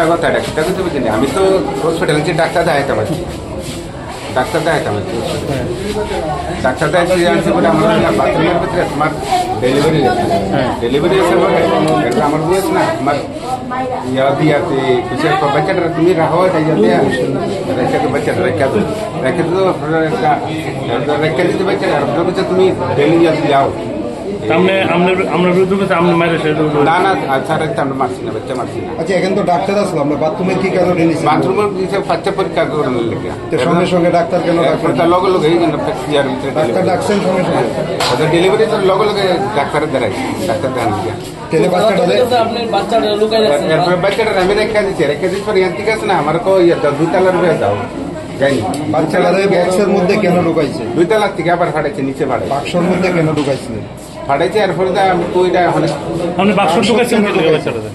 মিশা কথা এটা সেটা কিন্তু বুঝিনি। আমি তো হসপিটালে যে ডাক্তার দেখাইতাম আর কি, ডাক্তার দেখাইতাম আর কি, ডাক্তার দেখাইতে আনছি বলে আমার বাথরুমের ভিতরে তোমার ডেলিভারি এসে বলে এটা আমার বয়স না তোমার ইয়া দিয়াতে কিসের বাচ্চাটা তুমি রাখো এটা দিয়ে রেখে তো বাচ্চাটা রেখে তো রেখে দিতে বাচ্চাটা আর বলছে তুমি ডেলি যাও আমরা বিরুদ্ধে আমরা মাইরে না না স্যার আমরা মারছি না, বাচ্চা মারছি না। আচ্ছা এখানে তো ডাক্তার আসলো, আমরা বাথরুমের কি কারণে নিয়েছি? বাথরুমের বাচ্চা পরীক্ষা করানোর লেগে সঙ্গে সঙ্গে ডাক্তার কেন লগে লগে ডাক্তার ডাকছেন সঙ্গে সঙ্গে ওদের ডেলিভারি তো লগে লগে ডাক্তারের দ্বারাই ডাক্তার দেখান গিয়া তেলে বাচ্চাটা আমি রেখে দিচ্ছি পরে ঠিক আছে না আমার দুতলার হয়ে যাও যাইনি। বাচ্চাটা বক্সের মধ্যে কেন ঢুকাইছে? 2 তলার থেকে আবার ফাটাইছে নিচে ফাটাই বাক্সর মধ্যে কেন ঢুকাইছে? ফাটাইছে আর পরে আমি ওইটা আপনি বাক্স ঢুকাইছেন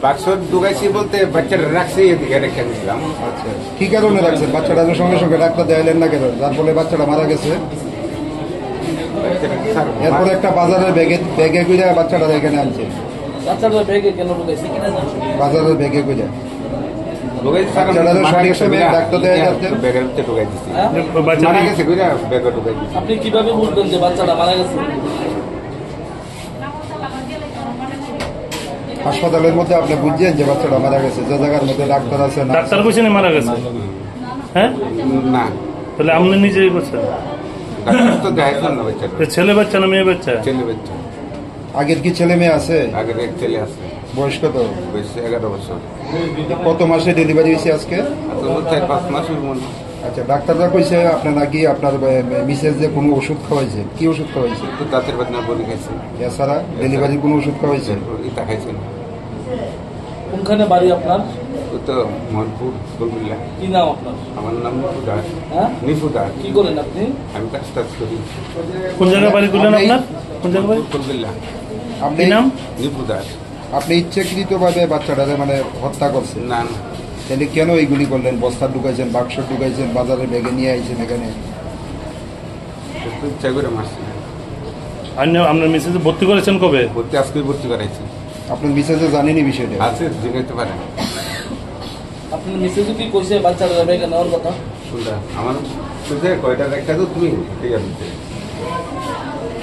বাক্স ঢুকাইছি বলতে বাচ্চাটা রাখছি এদিকে রেখে দিয়েছিলাম। আচ্ছা কি কারণে রাখছেন? বাচ্চাটা সঙ্গে সঙ্গে ডাক্তার দেখাইলেন না কেন, যার ফলে বাচ্চাটা মারা গেছে? এরপরে একটা বাজারের ব্যাগে গুঁজে বাচ্চাটা এখানে আনছে। বাজারের ব্যাগে গুঁজে আপনি কিভাবে বুঝবেন যে বাচ্চাটা মারা গেছে? হাসপাতালের মধ্যে আপনি বুঝছেন যে বাচ্চাটা মারা গেছে, যে জায়গার মধ্যে ডাক্তার আছে না ডাক্তার কইছে না মারা গেছে? হ্যাঁ না তাহলে আপনি নিজেই বলছেন ছেলে বাচ্চা না মেয়ে বাচ্চা? ছেলে বাচ্চা। আগের কি ছেলে মেয়ে আছে? আগের এক ছেলে আছে। বয়স কত? বয়স 11 বছর। কত মাসে ডেলিভারি হয়েছে আজকে? 4-5 মাস। আচ্ছা ডাক্তাররা কইছে আপনার নাকি আপনার মিসেস যে কোনো ওষুধ খাওয়াইছে? কি ওষুধ খাওয়াইছে? তো দাঁতের বাদনা বলি খাইছে। এছাড়া ডেলিভারি কোনো ওষুধ খাওয়াইছে? এটা খাইছে। কোনখানে বাড়ি আপনার? তো মোহনপুর ফুলবিল্লা। কি নাম আপনার? আমার নাম নিপু দাস। হ্যাঁ নিপু দাস। কি করেন আপনি? আমি কাজ করি। কোন জায়গায় বাড়ি করলেন আপনার? কোন জায়গায় বাড়ি? ফুলবিল্লা। আপনি নাম? নিপু দাস। আপনি ইচ্ছাকৃতভাবে বাচ্চাটাকে মানে হত্যা করছেন? না তাহলে কেন এইগুলি করলেন? বস্তা ঢুকাইছেন, বাক্স ঢুকাইছেন, বাজারে ব্যাগে নিয়ে আইছেন এখানে? ইচ্ছা করে মারছি। আপনার মিসেস ভর্তি করেছেন কবে? ভর্তি আজকে ভর্তি করাইছি। আপনার মিসেসে জানেনি বিষয়টা? আছে জিজ্ঞাসা পারেন। আপনার মিসেস কি কইছে বাচ্চাটা ব্যাগে নেওয়ার কথা? শুনটা আমার শুনতে কয়টা রেখা দাও তুমি ঠিক আছে।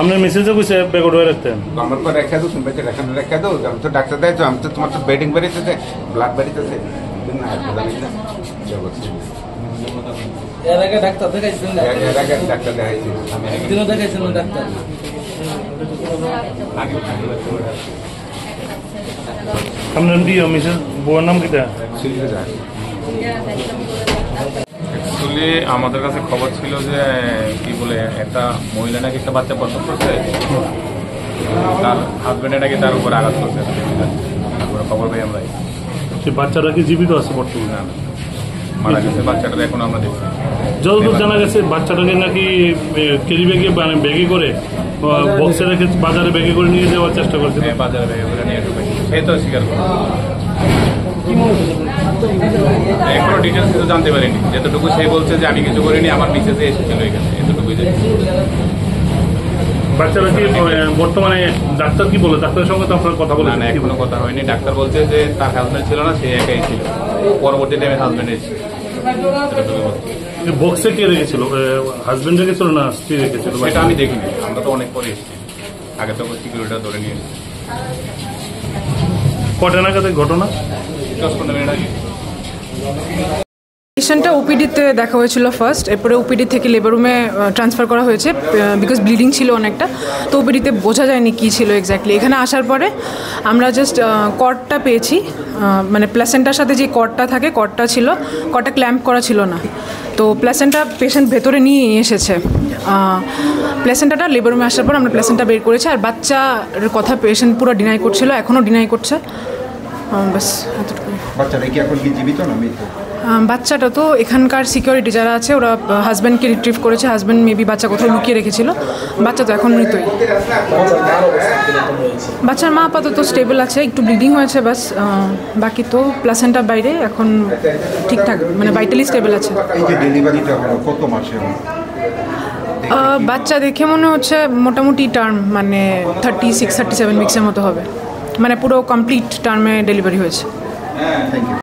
আপনার মিসেস কইছে ব্যাগ উঠে রাখতেন? আমার পর রেখা দাও তুমি রেখা দাও। আমি তো ডাক্তার দেয় তো আমি তো তোমার তো বেডিং বেরিয়েছে ব্লাড বেরিয়েছে এর আগে ডাক্তার দেখাইছেন? এর আগে ডাক্তার দেখাইছি। একদিনও দেখাইছেন ডাক্তার? আপনার কি মিসেস বউয়ের নাম কিটা? অ্যাকচুয়ালি আমাদের কাছে খবর ছিল যে কি বলে একটা মহিলা নাকি একটা বাচ্চা প্রসব করছে, তার হাজবেন্ডে নাকি তার উপর আঘাত করছে। খবর পাই আমরা। সেই বাচ্চারা কি জীবিত আছে বর্তমানে? মারা গেছে বাচ্চাটা এখন আমরা দেখছি। যতদূর জানা গেছে বাচ্চাটাকে নাকি ক্যারি ব্যাগে মানে ব্যাগে করে বক্সে রেখে বাজারে ব্যাগে করে নিয়ে যাওয়ার চেষ্টা করছে। বাজারে ব্যাগে করে নিয়ে ঢুকে সে তো স্বীকার করে। এখনো ডিটেলস কিছু জানতে পারিনি। যতটুকু সে বলছে যে আমি কিছু করিনি, আমার মিসেসে এসেছিল এখানে, এতটুকুই। বাচ্চারা কি বর্তমানে ডাক্তার কি বলে? ডাক্তারের সঙ্গে তো আপনার কথা বলে? না এখনো কথা হয়নি। ডাক্তার বলছে যে তার হাজবেন্ড ছিল না, সে একাই ছিল। পরবর্তী টাইমে হাজবেন্ড এসেছিল। বক্সে কে রেখেছিল? হাজবেন্ড রেখেছিল না স্ত্রী রেখেছিল? এটা আমি দেখিনি, আমরা তো অনেক পরে এসেছি। আগে তো সিকিউরিটিটা ধরে নিয়ে এসেছি। কটা নাগাদ ঘটনা? 10-15 মিনিট আগে। পেশেন্টটা ওপিডিতে দেখা হয়েছিল ফার্স্ট, এরপরে ওপিডি থেকে লেবার রুমে ট্রান্সফার করা হয়েছে বিকজ ব্লিডিং ছিল অনেকটা। তো ওপিডিতে বোঝা যায়নি কী ছিল এক্স্যাক্টলি। এখানে আসার পরে আমরা জাস্ট কর্ডটা পেয়েছি, মানে প্লাসেন্টার সাথে যে কর্ডটা থাকে কর্ডটা ছিল, কর্ডটা ক্ল্যাম্প করা ছিল না। তো প্লাসেন্টা পেশেন্ট ভেতরে নিয়ে এসেছে। প্লাসেন্টাটা লেবার রুমে আসার পর আমরা প্লাসেন্টা বের করেছি। আর বাচ্চার কথা পেশেন্ট পুরো ডিনাই করছিল, এখনও ডিনাই করছে। বাস এতটুকুই। বাচ্চাটা কি এখন কি জীবিত না মৃত? বাচ্চাটা তো এখানকার সিকিউরিটি যারা আছে ওরা হাজব্যান্ডকে রিট্রিভ করেছে। হাজব্যান্ড মেবি বাচ্চা কোথাও লুকিয়ে রেখেছিল। বাচ্চা তো এখন মৃতই। বাচ্চার মা আপাতত স্টেবল আছে, একটু ব্লিডিং হয়েছে বাস। বাকি তো প্লাসেন্টা বাইরে এখন ঠিকঠাক, মানে ভাইটালি স্টেবল আছে। কত মাসে? বাচ্চা দেখে মনে হচ্ছে মোটামুটি টার্ম, মানে 36-37 উইক্সের মতো হবে, মানে পুরো কমপ্লিট টার্মে ডেলিভারি হয়েছে।